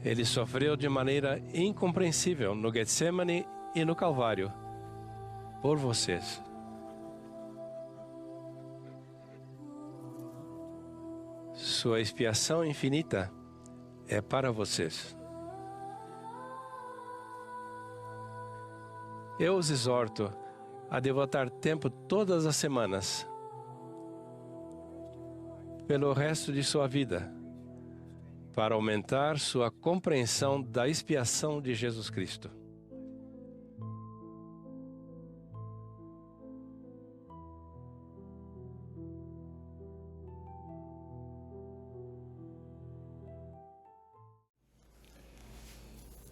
Ele sofreu de maneira incompreensível no Getsemane e no Calvário, por vocês. Sua expiação infinita é para vocês. Eu os exorto a devotar tempo todas as semanas, pelo resto de sua vida, para aumentar sua compreensão da expiação de Jesus Cristo.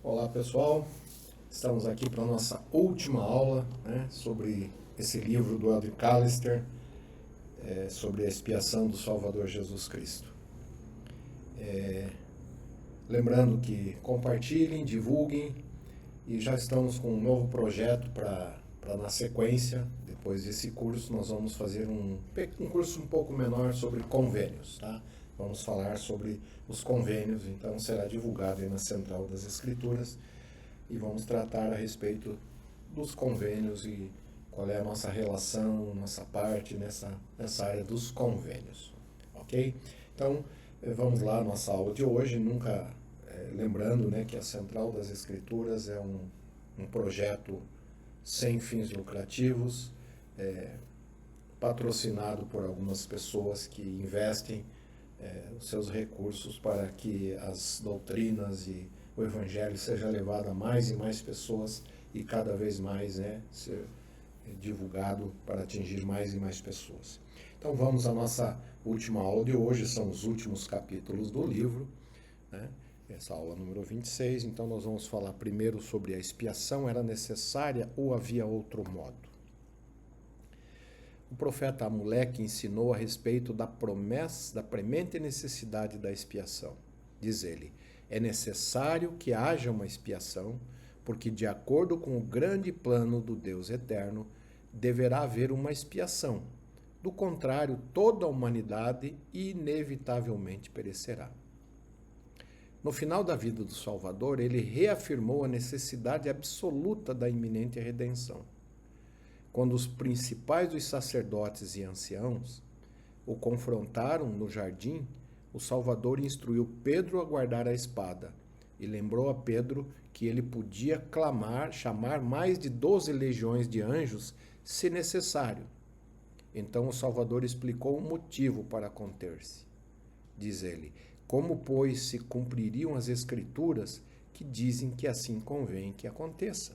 Olá pessoal, estamos aqui para a nossa última aula, sobre esse livro do Elder Callister, sobre a expiação do Salvador Jesus Cristo. Lembrando que compartilhem, divulguem, e já estamos com um novo projeto para na sequência, depois desse curso, nós vamos fazer um curso um pouco menor sobre convênios, tá? Vamos falar sobre os convênios, então será divulgado aí na Central das Escrituras e vamos tratar a respeito dos convênios e qual é a nossa relação, nossa parte nessa área dos convênios, ok? Então, vamos lá, nossa aula de hoje, lembrando que a Central das Escrituras é um projeto sem fins lucrativos, patrocinado por algumas pessoas que investem os seus recursos para que as doutrinas e o Evangelho seja levado a mais e mais pessoas e cada vez mais ser divulgado para atingir mais e mais pessoas. Então vamos à nossa última aula de hoje, são os últimos capítulos do livro, essa aula número 26, então nós vamos falar primeiro sobre a expiação, era necessária ou havia outro modo? O profeta Amaleque ensinou a respeito da promessa, da premente necessidade da expiação. Diz ele, é necessário que haja uma expiação, porque de acordo com o grande plano do Deus eterno, deverá haver uma expiação. Do contrário, toda a humanidade inevitavelmente perecerá. No final da vida do Salvador, ele reafirmou a necessidade absoluta da iminente redenção. Quando os principais dos sacerdotes e anciãos o confrontaram no jardim, o Salvador instruiu Pedro a guardar a espada e lembrou a Pedro que ele podia chamar mais de 12 legiões de anjos se necessário. Então o Salvador explicou o motivo para conter-se. Diz ele, como, pois, se cumpririam as Escrituras que dizem que assim convém que aconteça?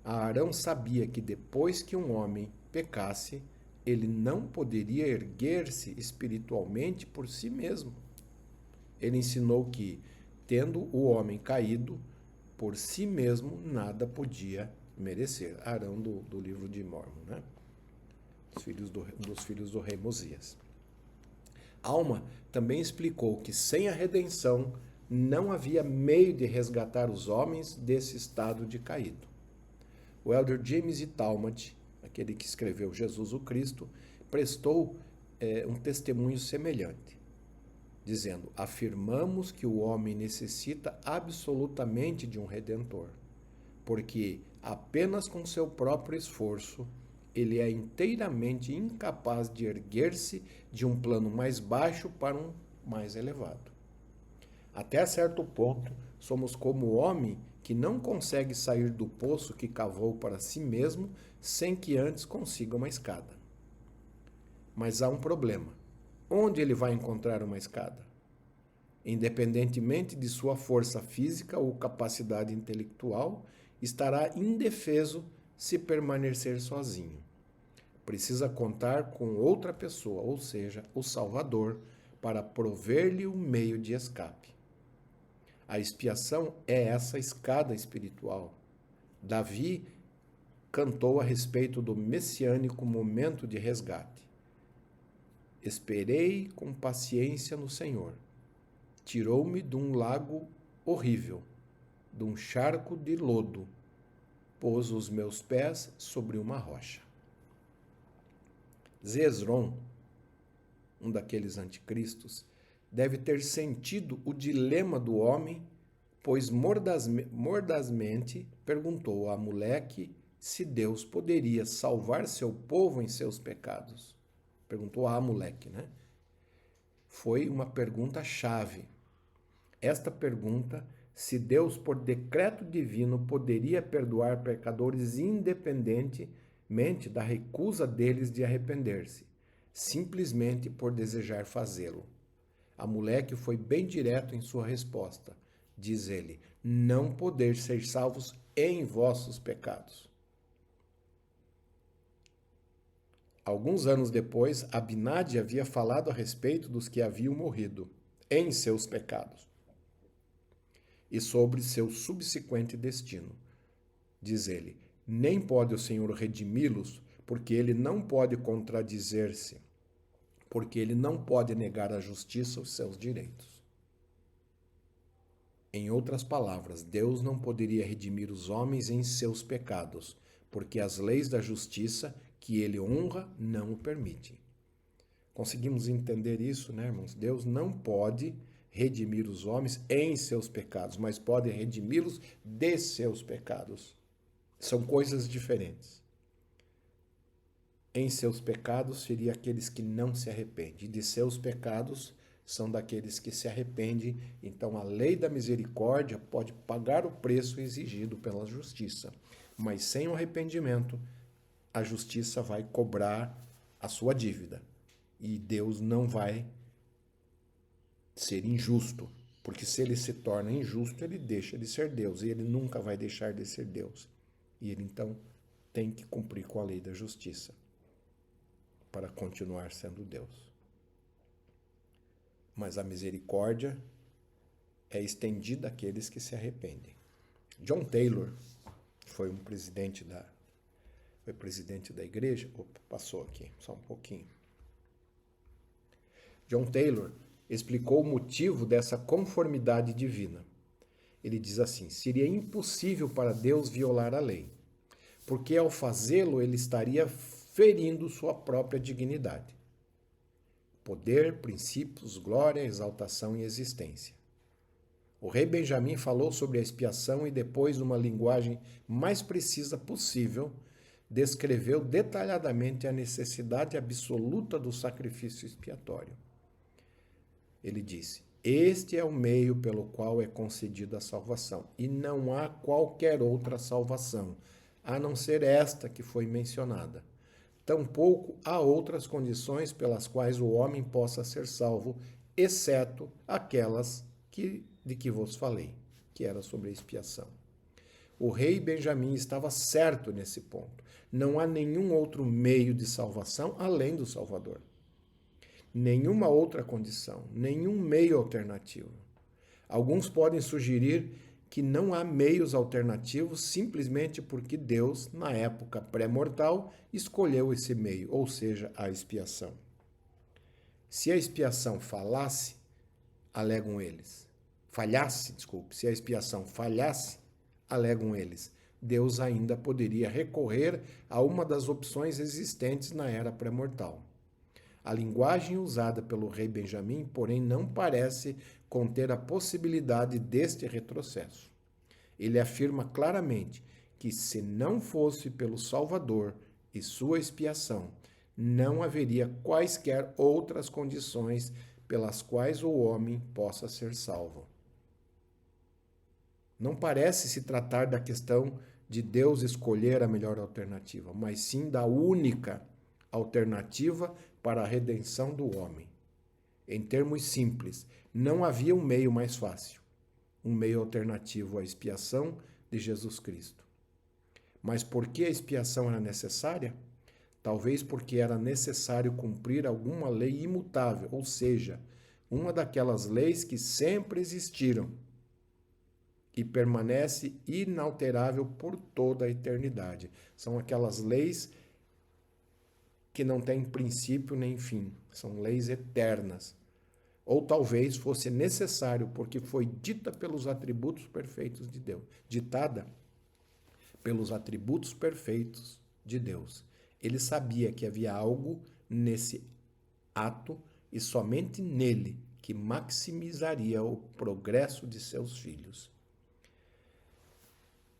Arão sabia que depois que um homem pecasse, ele não poderia erguer-se espiritualmente por si mesmo. Ele ensinou que, tendo o homem caído, por si mesmo nada podia merecer. Arão do livro de Mórmon, dos filhos do rei Mosias. Alma também explicou que sem a redenção não havia meio de resgatar os homens desse estado de caído. O elder James E. Talmage, aquele que escreveu Jesus o Cristo, prestou um testemunho semelhante, dizendo, afirmamos que o homem necessita absolutamente de um Redentor, porque apenas com seu próprio esforço ele é inteiramente incapaz de erguer-se de um plano mais baixo para um mais elevado. Até certo ponto, somos como o homem que não consegue sair do poço que cavou para si mesmo sem que antes consiga uma escada. Mas há um problema. Onde ele vai encontrar uma escada? Independentemente de sua força física ou capacidade intelectual, estará indefeso se permanecer sozinho. Precisa contar com outra pessoa, ou seja, o Salvador, para prover-lhe o meio de escape. A expiação é essa escada espiritual. Davi cantou a respeito do messiânico momento de resgate. Esperei com paciência no Senhor. Tirou-me de um lago horrível, de um charco de lodo. Pôs os meus pés sobre uma rocha. Zezron, um daqueles anticristos, deve ter sentido o dilema do homem, pois mordazmente perguntou a Moleque se Deus poderia salvar seu povo em seus pecados. Perguntou a Moleque, né? Foi uma pergunta-chave. Esta pergunta, se Deus, por decreto divino, poderia perdoar pecadores independentemente da recusa deles de arrepender-se, simplesmente por desejar fazê-lo. A Moleque foi bem direto em sua resposta. Diz ele, não poder ser salvos em vossos pecados. Alguns anos depois, Abinadi havia falado a respeito dos que haviam morrido em seus pecados e sobre seu subsequente destino. Diz ele, nem pode o Senhor redimi-los, porque ele não pode contradizer-se, porque ele não pode negar à justiça os seus direitos. Em outras palavras, Deus não poderia redimir os homens em seus pecados, porque as leis da justiça que ele honra não o permitem. Conseguimos entender isso, né, irmãos? Deus não pode redimir os homens em seus pecados, mas pode redimi-los de seus pecados. São coisas diferentes. Em seus pecados seria aqueles que não se arrependem, de seus pecados são daqueles que se arrependem. Então a lei da misericórdia pode pagar o preço exigido pela justiça, mas sem o arrependimento, a justiça vai cobrar a sua dívida. E Deus não vai ser injusto, porque se ele se torna injusto, ele deixa de ser Deus, e ele nunca vai deixar de ser Deus. E ele então tem que cumprir com a lei da justiça para continuar sendo Deus. Mas a misericórdia é estendida àqueles que se arrependem. John Taylor foi presidente da igreja. Opa, passou aqui, só um pouquinho. John Taylor explicou o motivo dessa conformidade divina. Ele diz assim, seria impossível para Deus violar a lei, porque ao fazê-lo ele estaria ferindo sua própria dignidade. Poder, princípios, glória, exaltação e existência. O rei Benjamim falou sobre a expiação e depois, numa linguagem mais precisa possível, descreveu detalhadamente a necessidade absoluta do sacrifício expiatório. Ele disse, este é o meio pelo qual é concedida a salvação, e não há qualquer outra salvação, a não ser esta que foi mencionada. Tampouco há outras condições pelas quais o homem possa ser salvo, exceto aquelas de que vos falei, que era sobre a expiação. O rei Benjamim estava certo nesse ponto. Não há nenhum outro meio de salvação além do Salvador. Nenhuma outra condição, nenhum meio alternativo. Alguns podem sugerir que não há meios alternativos simplesmente porque Deus, na época pré-mortal, escolheu esse meio, ou seja, a expiação. Se a expiação falhasse, alegam eles, Deus ainda poderia recorrer a uma das opções existentes na era pré-mortal. A linguagem usada pelo rei Benjamim, porém, não parece conter a possibilidade deste retrocesso. Ele afirma claramente que, se não fosse pelo Salvador e sua expiação, não haveria quaisquer outras condições pelas quais o homem possa ser salvo. Não parece se tratar da questão de Deus escolher a melhor alternativa, mas sim da única alternativa para a redenção do homem. Em termos simples, não havia um meio mais fácil, um meio alternativo à expiação de Jesus Cristo. Mas por que a expiação era necessária? Talvez porque era necessário cumprir alguma lei imutável, ou seja, uma daquelas leis que sempre existiram e permanece inalterável por toda a eternidade. São aquelas leis que não têm princípio nem fim, são leis eternas. Ou talvez fosse necessário porque foi dita pelos atributos perfeitos de Deus, ditada pelos atributos perfeitos de Deus. Ele sabia que havia algo nesse ato e somente nele que maximizaria o progresso de seus filhos.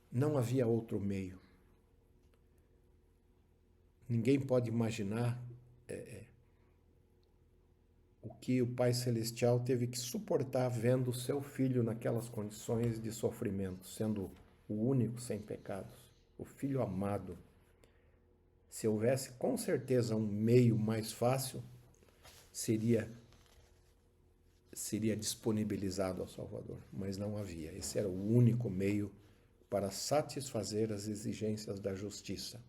Não havia outro meio. Ninguém pode imaginar o que o Pai Celestial teve que suportar vendo o seu filho naquelas condições de sofrimento, sendo o único sem pecados, o filho amado. Se houvesse com certeza um meio mais fácil, seria disponibilizado ao Salvador, mas não havia. Esse era o único meio para satisfazer as exigências da justiça.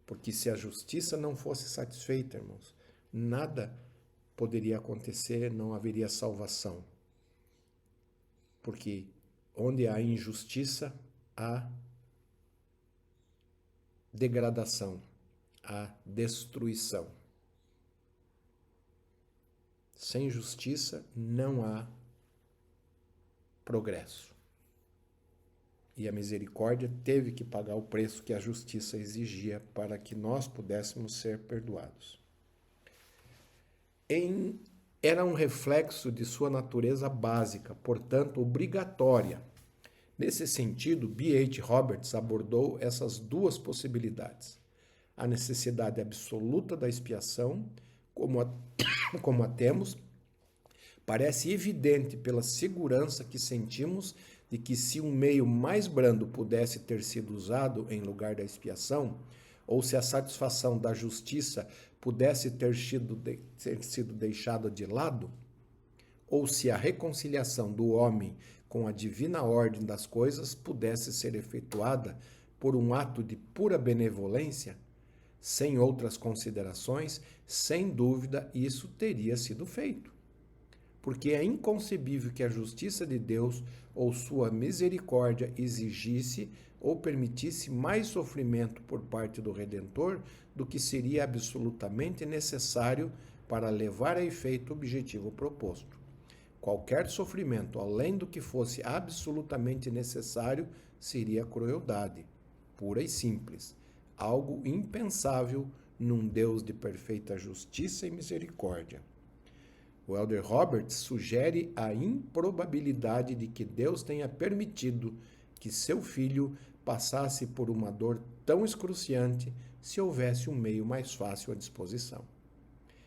Porque se a justiça não fosse satisfeita, irmãos, nada poderia acontecer, não haveria salvação. Porque onde há injustiça, há degradação, há destruição. Sem justiça não há progresso. E a misericórdia teve que pagar o preço que a justiça exigia para que nós pudéssemos ser perdoados. Era um reflexo de sua natureza básica, portanto obrigatória. Nesse sentido, B.H. Roberts abordou essas duas possibilidades. A necessidade absoluta da expiação, como a temos, parece evidente pela segurança que sentimos de que se um meio mais brando pudesse ter sido usado em lugar da expiação, ou se a satisfação da justiça pudesse ter sido deixada de lado, ou se a reconciliação do homem com a divina ordem das coisas pudesse ser efetuada por um ato de pura benevolência, sem outras considerações, sem dúvida isso teria sido feito. Porque é inconcebível que a justiça de Deus ou sua misericórdia exigisse ou permitisse mais sofrimento por parte do Redentor do que seria absolutamente necessário para levar a efeito o objetivo proposto. Qualquer sofrimento além do que fosse absolutamente necessário seria crueldade, pura e simples, algo impensável num Deus de perfeita justiça e misericórdia. O Elder Roberts sugere a improbabilidade de que Deus tenha permitido que seu filho passasse por uma dor tão excruciante se houvesse um meio mais fácil à disposição.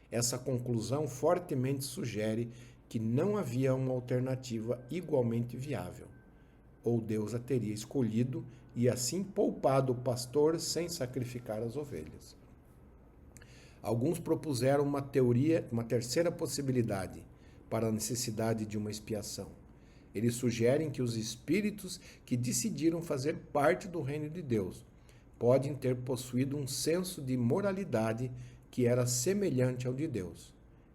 Essa conclusão fortemente sugere que não havia uma alternativa igualmente viável, ou Deus a teria escolhido e assim poupado o pastor sem sacrificar as ovelhas. Alguns propuseram uma terceira possibilidade para a necessidade de uma expiação. Eles sugerem que os espíritos que decidiram fazer parte do reino de Deus podem ter possuído um senso de moralidade que era semelhante ao de Deus,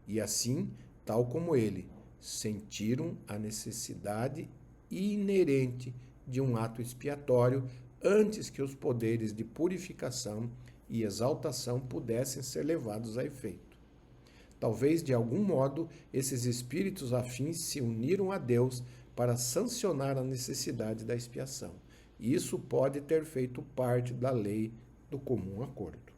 e assim, tal como ele, sentiram a necessidade inerente de um ato expiatório antes que os poderes de purificação e exaltação pudessem ser levados a efeito. Talvez, de algum modo, esses espíritos afins se uniram a Deus para sancionar a necessidade da expiação. E isso pode ter feito parte da lei do comum acordo.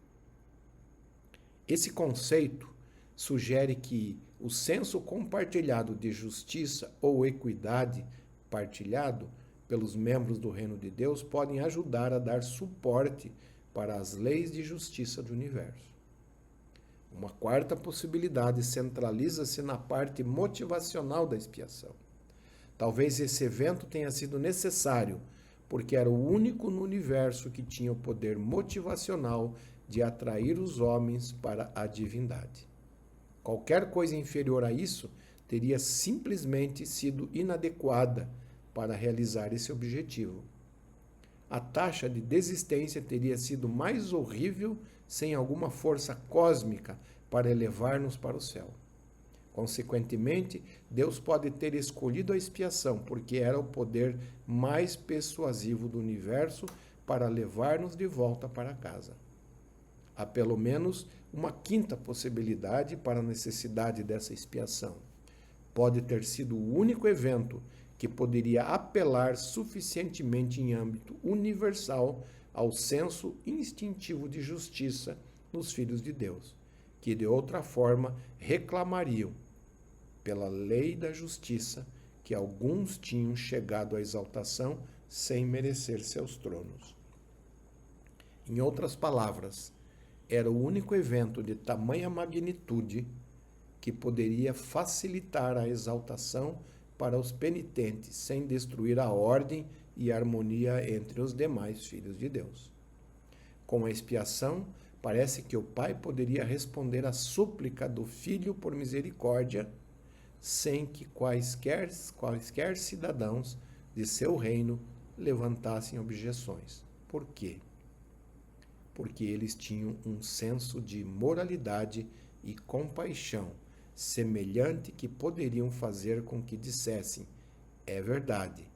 Esse conceito sugere que o senso compartilhado de justiça ou equidade partilhado pelos membros do reino de Deus podem ajudar a dar suporte para as leis de justiça do universo. Uma quarta possibilidade centraliza-se na parte motivacional da expiação. Talvez esse evento tenha sido necessário, porque era o único no universo que tinha o poder motivacional de atrair os homens para a divindade. Qualquer coisa inferior a isso teria simplesmente sido inadequada para realizar esse objetivo. A taxa de desistência teria sido mais horrível sem alguma força cósmica para elevar-nos para o céu. Consequentemente, Deus pode ter escolhido a expiação, porque era o poder mais persuasivo do universo para levar-nos de volta para casa. Há pelo menos uma quinta possibilidade para a necessidade dessa expiação. Pode ter sido o único evento que poderia apelar suficientemente em âmbito universal ao senso instintivo de justiça nos filhos de Deus, que de outra forma reclamariam pela lei da justiça, que alguns tinham chegado à exaltação sem merecer seus tronos. Em outras palavras, era o único evento de tamanha magnitude que poderia facilitar a exaltação para os penitentes, sem destruir a ordem e a harmonia entre os demais filhos de Deus. Com a expiação, parece que o Pai poderia responder à súplica do Filho por misericórdia, sem que quaisquer cidadãos de seu reino levantassem objeções. Por quê? Porque eles tinham um senso de moralidade e compaixão semelhante que poderiam fazer com que dissessem: é verdade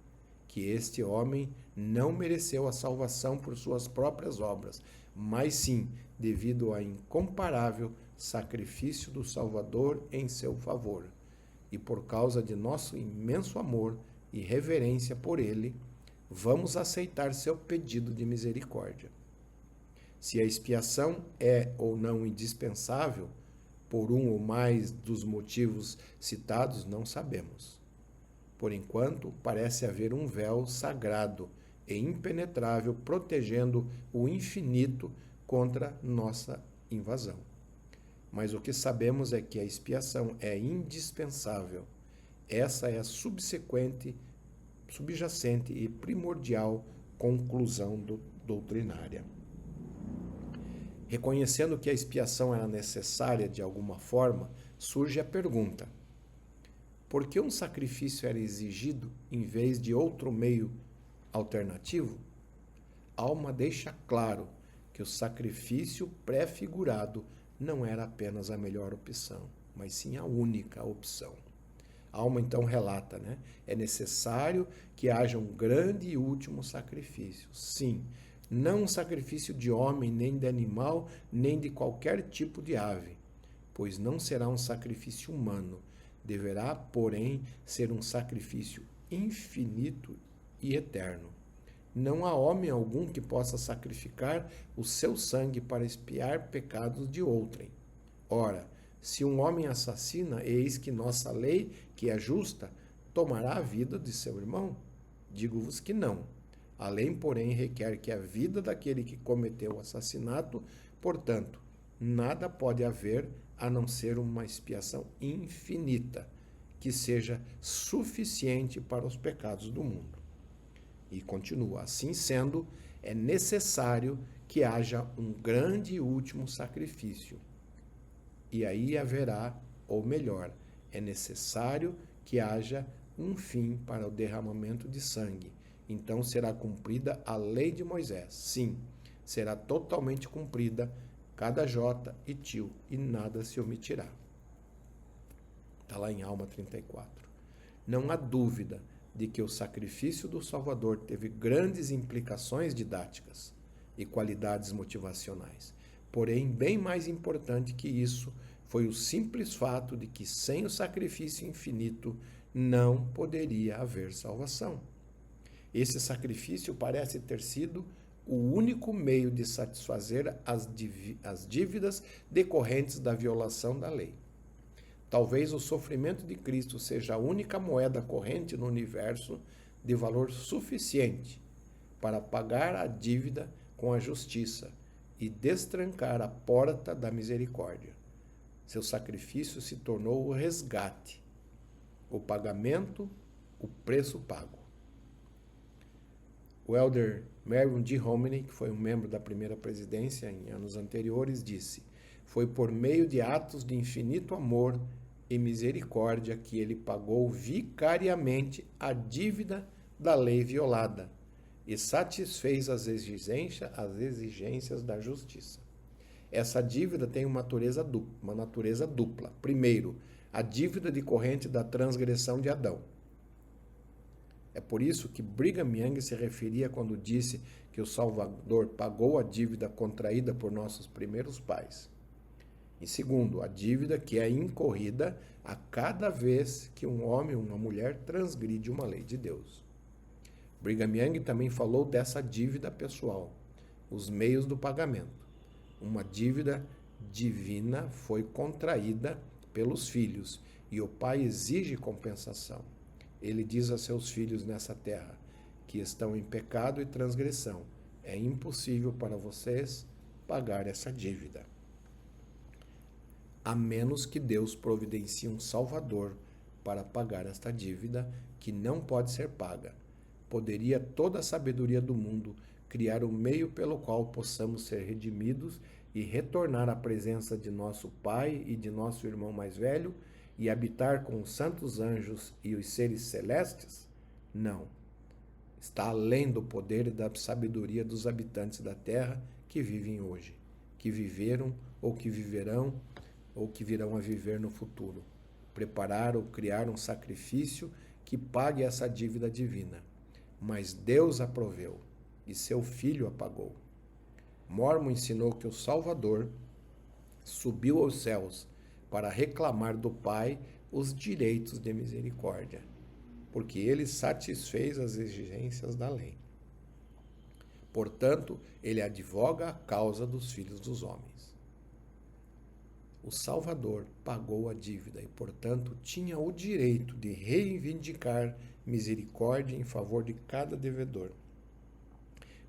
que este homem não mereceu a salvação por suas próprias obras, mas sim devido ao incomparável sacrifício do Salvador em seu favor. E por causa de nosso imenso amor e reverência por ele, vamos aceitar seu pedido de misericórdia. Se a expiação é ou não indispensável, por um ou mais dos motivos citados, não sabemos. Por enquanto, parece haver um véu sagrado e impenetrável protegendo o infinito contra nossa invasão. Mas o que sabemos é que a expiação é indispensável. Essa é a subjacente e primordial conclusão doutrinária. Reconhecendo que a expiação era necessária de alguma forma, surge a pergunta: por que um sacrifício era exigido em vez de outro meio alternativo? Alma deixa claro que o sacrifício pré-figurado não era apenas a melhor opção, mas sim a única opção. Alma então relata, é necessário que haja um grande e último sacrifício. Sim, não um sacrifício de homem, nem de animal, nem de qualquer tipo de ave, pois não será um sacrifício humano. Deverá, porém, ser um sacrifício infinito e eterno. Não há homem algum que possa sacrificar o seu sangue para expiar pecados de outrem. Ora, se um homem assassina, eis que nossa lei, que é justa, tomará a vida de seu irmão? Digo-vos que não. A lei, porém, requer que a vida daquele que cometeu o assassinato, portanto, nada pode haver a não ser uma expiação infinita, que seja suficiente para os pecados do mundo. E continua: assim sendo, é necessário que haja um grande e último sacrifício. E aí haverá, ou melhor, é necessário que haja um fim para o derramamento de sangue. Então será cumprida a lei de Moisés. Sim, será totalmente cumprida cada jota e tio, e nada se omitirá. Está lá em Alma 34. Não há dúvida de que o sacrifício do Salvador teve grandes implicações didáticas e qualidades motivacionais. Porém, bem mais importante que isso foi o simples fato de que sem o sacrifício infinito não poderia haver salvação. Esse sacrifício parece ter sido o único meio de satisfazer as dívidas decorrentes da violação da lei. Talvez o sofrimento de Cristo seja a única moeda corrente no universo de valor suficiente para pagar a dívida com a justiça e destrancar a porta da misericórdia. Seu sacrifício se tornou o resgate, o pagamento, o preço pago. O elder Marion G. Hominy, que foi um membro da primeira presidência em anos anteriores, disse: foi por meio de atos de infinito amor e misericórdia que ele pagou vicariamente a dívida da lei violada e satisfez as exigências da justiça. Essa dívida tem uma natureza dupla. Primeiro, a dívida decorrente da transgressão de Adão. É por isso que Brigham Young se referia quando disse que o Salvador pagou a dívida contraída por nossos primeiros pais. E segundo, a dívida que é incorrida a cada vez que um homem ou uma mulher transgride uma lei de Deus. Brigham Young também falou dessa dívida pessoal, os meios do pagamento. Uma dívida divina foi contraída pelos filhos e o pai exige compensação. Ele diz a seus filhos nessa terra que estão em pecado e transgressão: é impossível para vocês pagar essa dívida, a menos que Deus providencie um Salvador para pagar esta dívida que não pode ser paga. Poderia toda a sabedoria do mundo criar um meio pelo qual possamos ser redimidos e retornar à presença de nosso Pai e de nosso irmão mais velho e habitar com os santos anjos e os seres celestes? Não. Está além do poder e da sabedoria dos habitantes da terra que vivem hoje, que viveram ou que viverão ou que virão a viver no futuro. Preparar ou criar um sacrifício que pague essa dívida divina. Mas Deus a proveu e seu Filho a pagou. Mormon ensinou que o Salvador subiu aos céus para reclamar do Pai os direitos de misericórdia, porque ele satisfez as exigências da lei. Portanto, ele advoga a causa dos filhos dos homens. O Salvador pagou a dívida e, portanto, tinha o direito de reivindicar misericórdia em favor de cada devedor.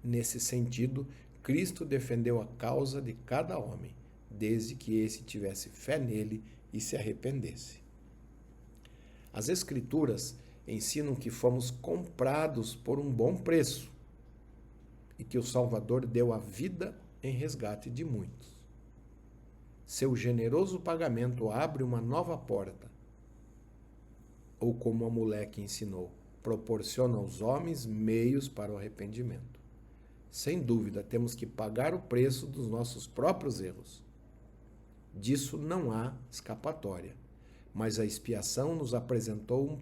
Nesse sentido, Cristo defendeu a causa de cada homem, desde que esse tivesse fé nele e se arrependesse. As Escrituras ensinam que fomos comprados por um bom preço e que o Salvador deu a vida em resgate de muitos. Seu generoso pagamento abre uma nova porta, ou como a moleque ensinou, proporciona aos homens meios para o arrependimento. Sem dúvida, temos que pagar o preço dos nossos próprios erros. Disso não há escapatória, mas a expiação nos apresentou um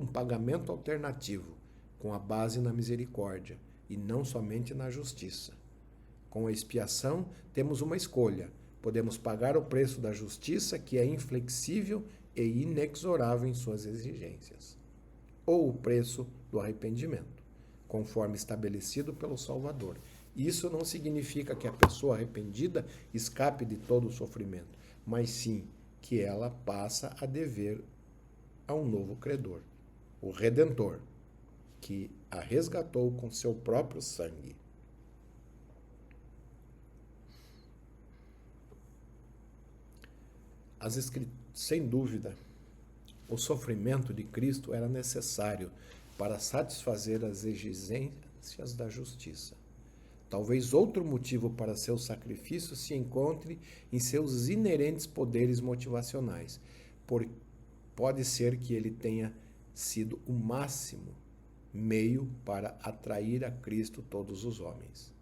pagamento alternativo, com a base na misericórdia e não somente na justiça. Com a expiação, temos uma escolha. Podemos pagar o preço da justiça, que é inflexível e inexorável em suas exigências, ou o preço do arrependimento, conforme estabelecido pelo Salvador. Isso não significa que a pessoa arrependida escape de todo o sofrimento, mas sim que ela passa a dever a um novo credor, o Redentor, que a resgatou com seu próprio sangue. Sem dúvida, o sofrimento de Cristo era necessário para satisfazer as exigências da justiça. Talvez outro motivo para seu sacrifício se encontre em seus inerentes poderes motivacionais. Pode ser que ele tenha sido o máximo meio para atrair a Cristo todos os homens.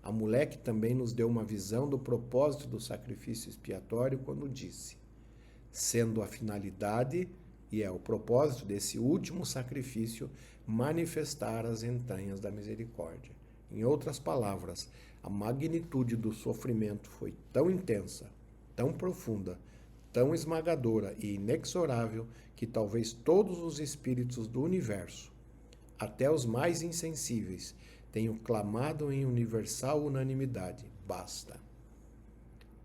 A moleque também nos deu uma visão do propósito do sacrifício expiatório quando disse: sendo a finalidade e é o propósito desse último sacrifício manifestar as entranhas da misericórdia. Em outras palavras, a magnitude do sofrimento foi tão intensa, tão profunda, tão esmagadora e inexorável que talvez todos os espíritos do universo, até os mais insensíveis, tenham clamado em universal unanimidade: basta.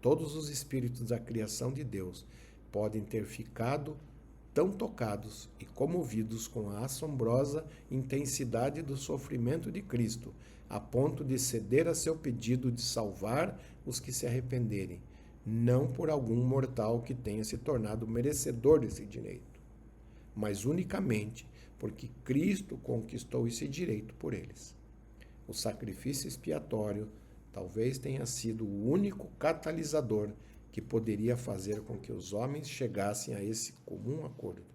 Todos os espíritos da criação de Deus podem ter ficado tão tocados e comovidos com a assombrosa intensidade do sofrimento de Cristo, a ponto de ceder a seu pedido de salvar os que se arrependerem, não por algum mortal que tenha se tornado merecedor desse direito, mas unicamente porque Cristo conquistou esse direito por eles. O sacrifício expiatório talvez tenha sido o único catalisador que poderia fazer com que os homens chegassem a esse comum acordo.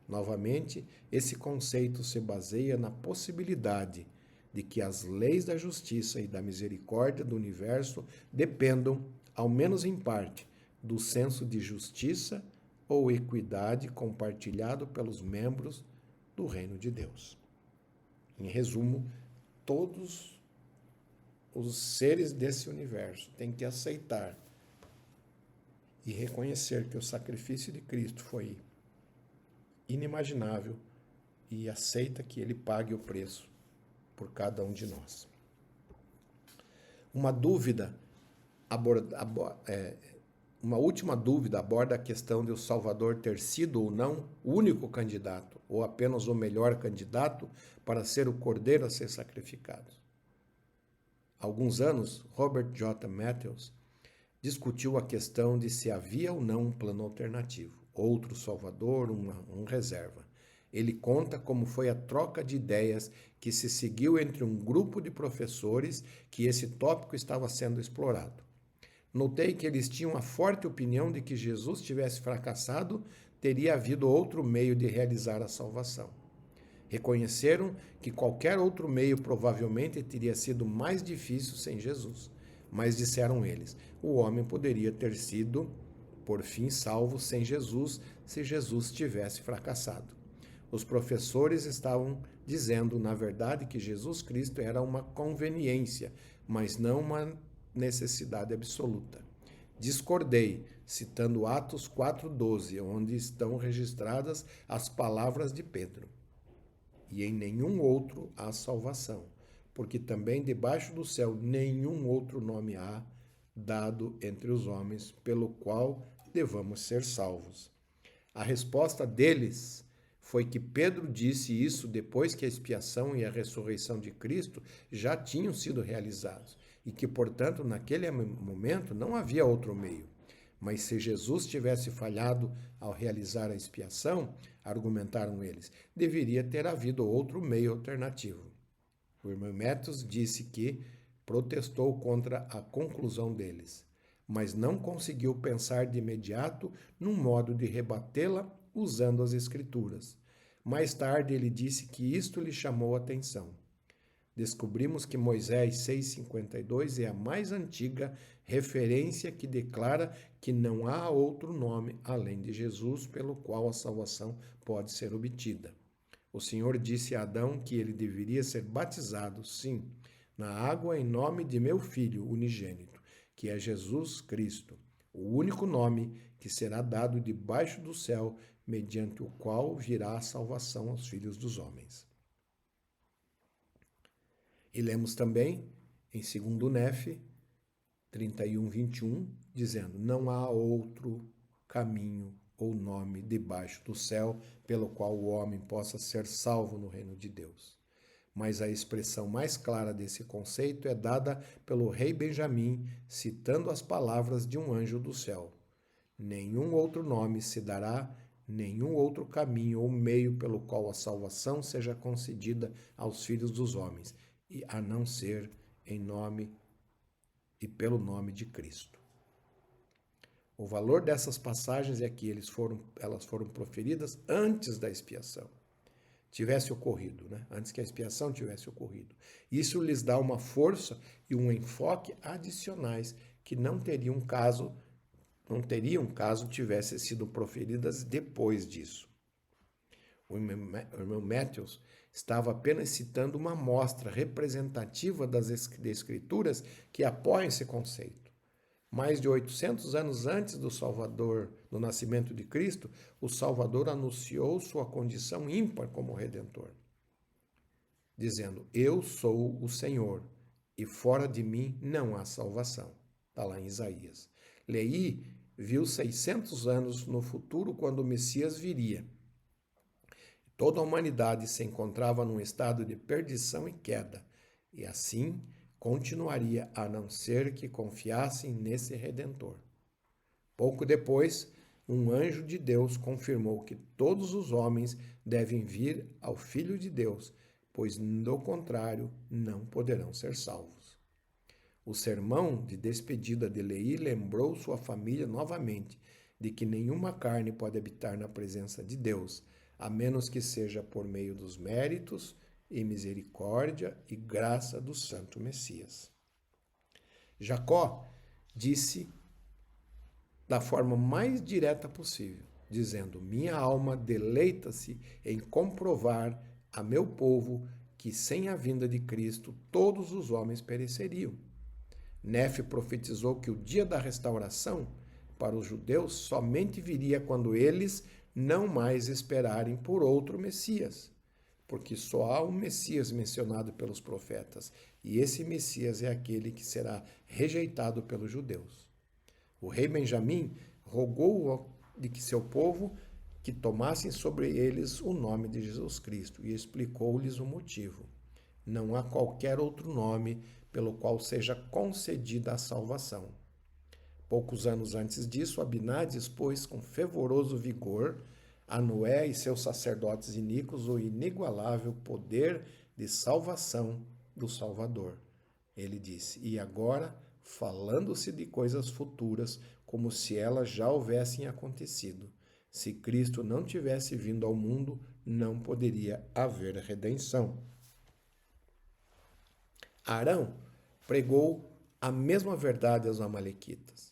Novamente, esse conceito se baseia na possibilidade de que as leis da justiça e da misericórdia do universo dependam, ao menos em parte, do senso de justiça ou equidade compartilhado pelos membros do reino de Deus. Em resumo, todos os seres desse universo têm que aceitar e reconhecer que o sacrifício de Cristo foi inimaginável e aceita que ele pague o preço por cada um de nós. Uma dúvida Uma última dúvida aborda a questão de o Salvador ter sido ou não o único candidato, ou apenas o melhor candidato para ser o cordeiro a ser sacrificado. Há alguns anos, Robert J. Matthews discutiu a questão de se havia ou não um plano alternativo, outro Salvador, um reserva. Ele conta como foi a troca de ideias que se seguiu entre um grupo de professores que esse tópico estava sendo explorado. Notei que eles tinham a forte opinião de que Jesus tivesse fracassado, teria havido outro meio de realizar a salvação. Reconheceram que qualquer outro meio provavelmente teria sido mais difícil sem Jesus. Mas disseram eles, o homem poderia ter sido, por fim, salvo sem Jesus, se Jesus tivesse fracassado. Os professores estavam dizendo, na verdade, que Jesus Cristo era uma conveniência, mas não uma necessidade absoluta. Discordei, citando Atos 4,12, onde estão registradas as palavras de Pedro. E em nenhum outro há salvação, porque também debaixo do céu nenhum outro nome há dado entre os homens pelo qual devamos ser salvos. A resposta deles foi que Pedro disse isso depois que a expiação e a ressurreição de Cristo já tinham sido realizados e que, portanto, naquele momento não havia outro meio. Mas se Jesus tivesse falhado ao realizar a expiação, argumentaram eles, deveria ter havido outro meio alternativo. O irmão Matthews disse que protestou contra a conclusão deles, mas não conseguiu pensar de imediato num modo de rebatê-la usando as Escrituras. Mais tarde ele disse que isto lhe chamou a atenção. Descobrimos que Moisés 6,52 é a mais antiga referência que declara que não há outro nome além de Jesus pelo qual a salvação pode ser obtida. O Senhor disse a Adão que ele deveria ser batizado, sim, na água em nome de meu Filho unigênito, que é Jesus Cristo, o único nome que será dado debaixo do céu, mediante o qual virá a salvação aos filhos dos homens. E lemos também, em 2 Nefe 31:21, dizendo, não há outro caminho ou nome debaixo do céu pelo qual o homem possa ser salvo no reino de Deus. Mas a expressão mais clara desse conceito é dada pelo rei Benjamim, citando as palavras de um anjo do céu. Nenhum outro nome se dará, nenhum outro caminho ou meio pelo qual a salvação seja concedida aos filhos dos homens, a não ser em nome e pelo nome de Cristo. O valor dessas passagens é que elas foram proferidas antes da expiação tivesse ocorrido, antes que a expiação tivesse ocorrido. Isso lhes dá uma força e um enfoque adicionais que não teriam caso tivessem sido proferidas depois disso. O irmão Matthews estava apenas citando uma amostra representativa das Escrituras que apoiam esse conceito. Mais de 800 anos antes do nascimento de Cristo, o Salvador anunciou sua condição ímpar como Redentor, dizendo, eu sou o Senhor, e fora de mim não há salvação. Está lá em Isaías. Leí viu 600 anos no futuro quando o Messias viria. Toda a humanidade se encontrava num estado de perdição e queda, e assim continuaria a não ser que confiassem nesse Redentor. Pouco depois, um anjo de Deus confirmou que todos os homens devem vir ao Filho de Deus, pois, do contrário, não poderão ser salvos. O sermão de despedida de Leí lembrou sua família novamente de que nenhuma carne pode habitar na presença de Deus, a menos que seja por meio dos méritos e misericórdia e graça do Santo Messias. Jacó disse da forma mais direta possível, dizendo, minha alma deleita-se em comprovar a meu povo que sem a vinda de Cristo todos os homens pereceriam. Nefe profetizou que o dia da restauração para os judeus somente viria quando eles não mais esperarem por outro Messias, porque só há um Messias mencionado pelos profetas, e esse Messias é aquele que será rejeitado pelos judeus. O rei Benjamim rogou de que seu povo que tomassem sobre eles o nome de Jesus Cristo e explicou-lhes o motivo. Não há qualquer outro nome pelo qual seja concedida a salvação. Poucos anos antes disso, Abinadi expôs com fervoroso vigor a Noé e seus sacerdotes iníquos o inigualável poder de salvação do Salvador. Ele disse, e agora, falando-se de coisas futuras, como se elas já houvessem acontecido. Se Cristo não tivesse vindo ao mundo, não poderia haver redenção. Arão pregou a mesma verdade aos amalequitas,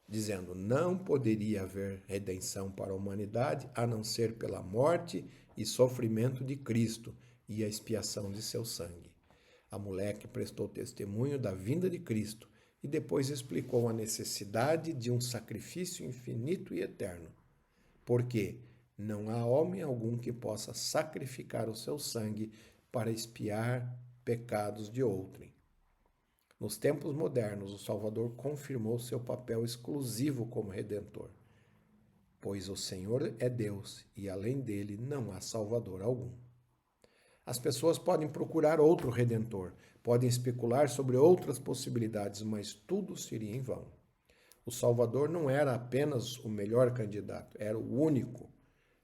dizendo, não poderia haver redenção para a humanidade a não ser pela morte e sofrimento de Cristo e a expiação de seu sangue. Amaleque prestou testemunho da vinda de Cristo e depois explicou a necessidade de um sacrifício infinito e eterno. Porque não há homem algum que possa sacrificar o seu sangue para expiar pecados de outrem. Nos tempos modernos, o Salvador confirmou seu papel exclusivo como Redentor, pois o Senhor é Deus e além dele não há Salvador algum. As pessoas podem procurar outro Redentor, podem especular sobre outras possibilidades, mas tudo seria em vão. O Salvador não era apenas o melhor candidato, era o único.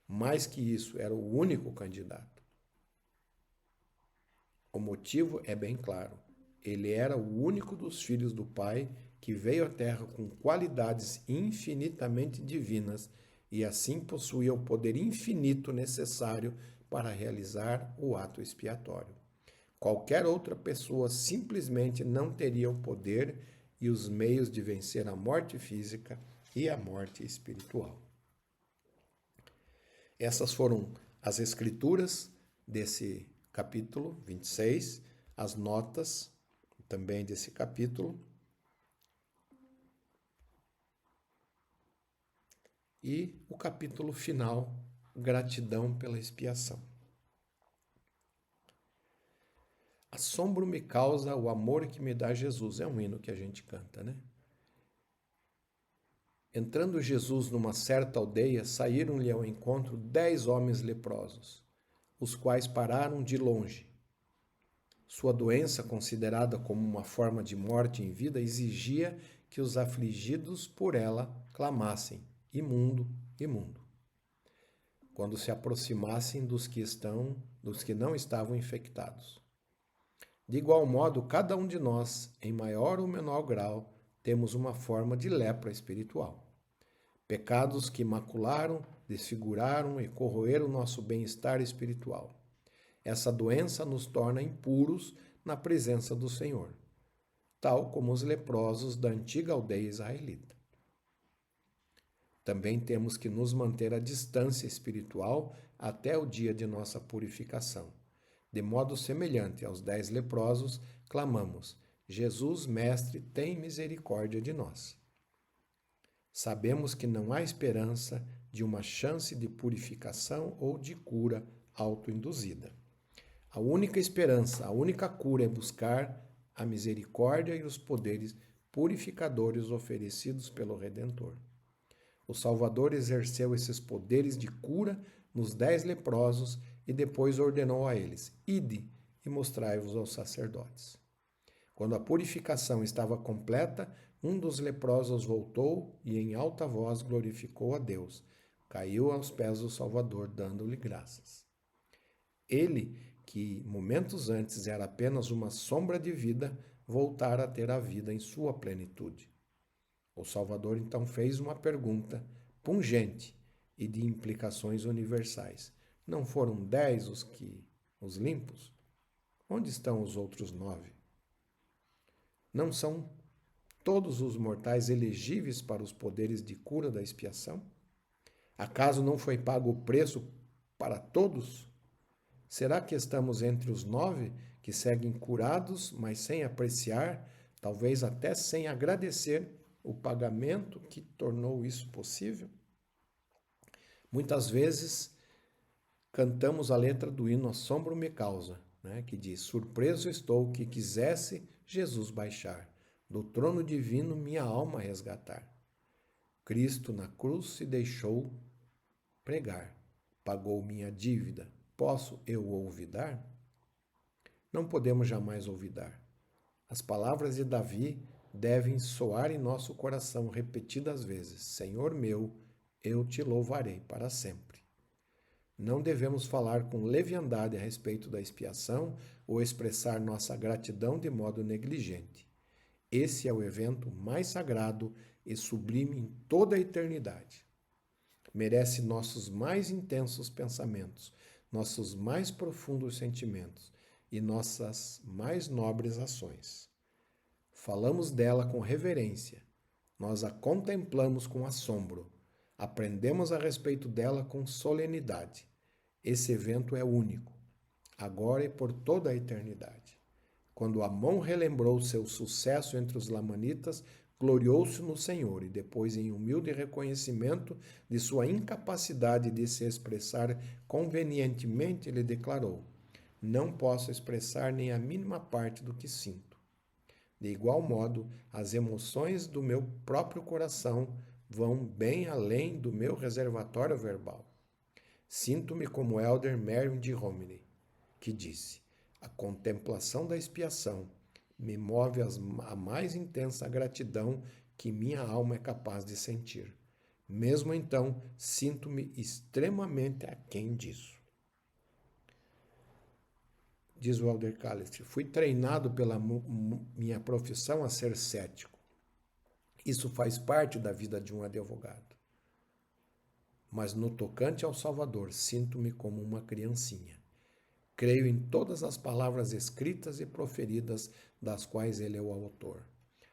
Mais que isso, era o único candidato. O motivo é bem claro. Ele era o único dos filhos do Pai que veio à Terra com qualidades infinitamente divinas e assim possuía o poder infinito necessário para realizar o ato expiatório. Qualquer outra pessoa simplesmente não teria o poder e os meios de vencer a morte física e a morte espiritual. Essas foram as escrituras desse capítulo 26, as notas também desse capítulo e o capítulo final, gratidão pela expiação. Assombro me causa o amor que me dá Jesus. É um hino que a gente canta, né? Entrando Jesus numa certa aldeia, saíram-lhe ao encontro 10 homens leprosos, os quais pararam de longe. Sua doença, considerada como uma forma de morte em vida, exigia que os afligidos por ela clamassem: imundo, imundo, quando se aproximassem dos que não estavam infectados. De igual modo, cada um de nós, em maior ou menor grau, temos uma forma de lepra espiritual. Pecados que macularam, desfiguraram e corroeram nosso bem-estar espiritual. Essa doença nos torna impuros na presença do Senhor, tal como os leprosos da antiga aldeia israelita. Também temos que nos manter à distância espiritual até o dia de nossa purificação. De modo semelhante aos 10 leprosos, clamamos: Jesus, Mestre, tem misericórdia de nós. Sabemos que não há esperança de uma chance de purificação ou de cura autoinduzida. A única esperança, a única cura é buscar a misericórdia e os poderes purificadores oferecidos pelo Redentor. O Salvador exerceu esses poderes de cura nos 10 leprosos e depois ordenou a eles: ide e mostrai-vos aos sacerdotes. Quando a purificação estava completa, um dos leprosos voltou e em alta voz glorificou a Deus. Caiu aos pés do Salvador, dando-lhe graças. Ele, que momentos antes era apenas uma sombra de vida, voltara a ter a vida em sua plenitude. O Salvador então fez uma pergunta pungente e de implicações universais. Não foram 10 os limpos? Onde estão os outros 9? Não são todos os mortais elegíveis para os poderes de cura da expiação? Acaso não foi pago o preço para todos? Será que estamos entre os 9 que seguem curados, mas sem apreciar, talvez até sem agradecer o pagamento que tornou isso possível? Muitas vezes cantamos a letra do hino Assombro me causa, né, que diz: surpreso estou que quisesse Jesus baixar, do trono divino minha alma resgatar. Cristo na cruz se deixou pregar, pagou minha dívida. Posso eu olvidar? Não podemos jamais olvidar. As palavras de Davi devem soar em nosso coração repetidas vezes: Senhor meu, eu te louvarei para sempre. Não devemos falar com leviandade a respeito da expiação ou expressar nossa gratidão de modo negligente. Esse é o evento mais sagrado e sublime em toda a eternidade. Merece nossos mais intensos pensamentos, nossos mais profundos sentimentos e nossas mais nobres ações. Falamos dela com reverência, nós a contemplamos com assombro, aprendemos a respeito dela com solenidade. Esse evento é único, agora e por toda a eternidade. Quando Amon relembrou seu sucesso entre os lamanitas, gloriou-se no Senhor e depois, em humilde reconhecimento de sua incapacidade de se expressar convenientemente, ele declarou: não posso expressar nem a mínima parte do que sinto. De igual modo, as emoções do meu próprio coração vão bem além do meu reservatório verbal. Sinto-me como Elder Merriam de Romney, que disse: a contemplação da expiação me move a mais intensa gratidão que minha alma é capaz de sentir. Mesmo então, sinto-me extremamente aquém disso. Diz o Elder Callister: fui treinado pela minha profissão a ser cético. Isso faz parte da vida de um advogado. Mas no tocante ao Salvador, sinto-me como uma criancinha. Creio em todas as palavras escritas e proferidas das quais ele é o autor.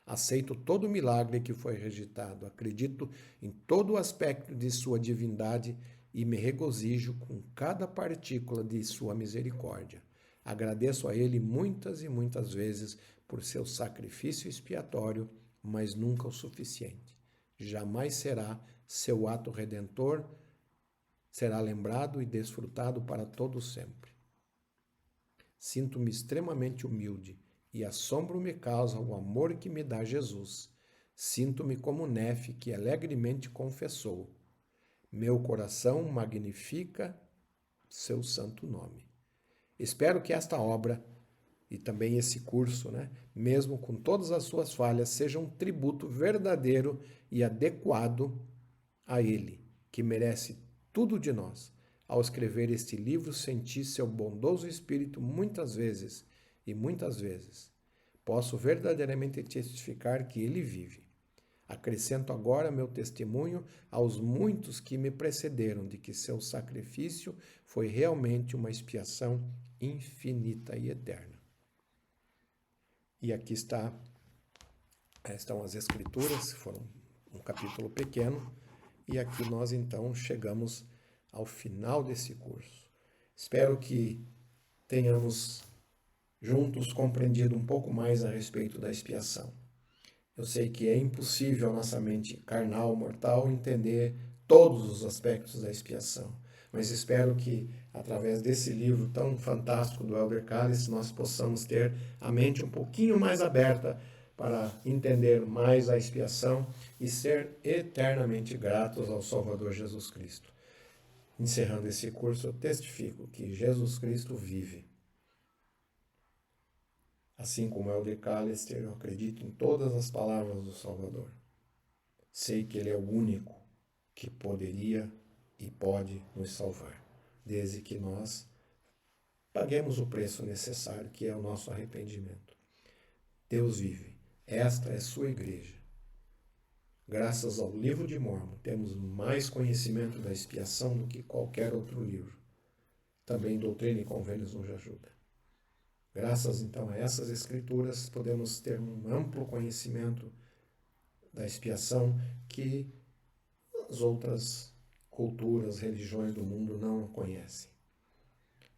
Aceito todo o milagre que foi registrado. Acredito em todo o aspecto de sua divindade e me regozijo com cada partícula de sua misericórdia. Agradeço a ele muitas e muitas vezes por seu sacrifício expiatório, mas nunca o suficiente. Jamais será seu ato redentor, será lembrado e desfrutado para todo sempre. Sinto-me extremamente humilde e assombro me causa o amor que me dá Jesus. Sinto-me como Nefe, que alegremente confessou: meu coração magnifica seu santo nome. Espero que esta obra e também esse curso, mesmo com todas as suas falhas, seja um tributo verdadeiro e adequado a ele, que merece tudo de nós. Ao escrever este livro, senti seu bondoso espírito muitas vezes, e muitas vezes. Posso verdadeiramente testificar que ele vive. Acrescento agora meu testemunho aos muitos que me precederam de que seu sacrifício foi realmente uma expiação infinita e eterna. E aqui estão as escrituras, foram um capítulo pequeno, e aqui nós então chegamos ao final desse curso. Espero que tenhamos juntos compreendido um pouco mais a respeito da expiação. Eu sei que é impossível a nossa mente carnal, mortal, entender todos os aspectos da expiação, mas espero que, através desse livro tão fantástico do Elder Callister, nós possamos ter a mente um pouquinho mais aberta para entender mais a expiação e ser eternamente gratos ao Salvador Jesus Cristo. Encerrando esse curso, eu testifico que Jesus Cristo vive. Assim como Elder Callister, eu acredito em todas as palavras do Salvador. Sei que ele é o único que poderia e pode nos salvar, desde que nós paguemos o preço necessário, que é o nosso arrependimento. Deus vive. Esta é sua igreja. Graças ao livro de Mórmon, temos mais conhecimento da expiação do que qualquer outro livro. Também Doutrina e Convênios nos ajuda. Graças, então, a essas escrituras, podemos ter um amplo conhecimento da expiação que as outras culturas, religiões do mundo não conhecem.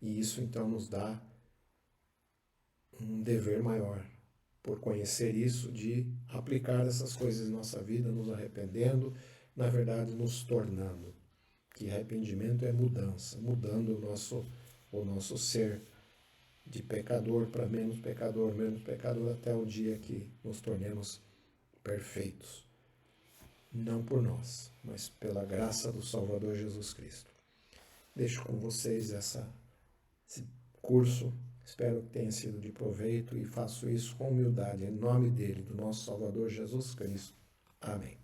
E isso, então, nos dá um dever maior, por conhecer isso, de aplicar essas coisas em nossa vida, nos arrependendo, na verdade, nos tornando. Que arrependimento é mudança, mudando o nosso ser de pecador para menos pecador, até o dia que nos tornemos perfeitos. não por nós, mas pela graça do Salvador Jesus Cristo. Deixo com vocês esse curso, espero que tenha sido de proveito e faço isso com humildade, em nome dele, do nosso Salvador Jesus Cristo. Amém.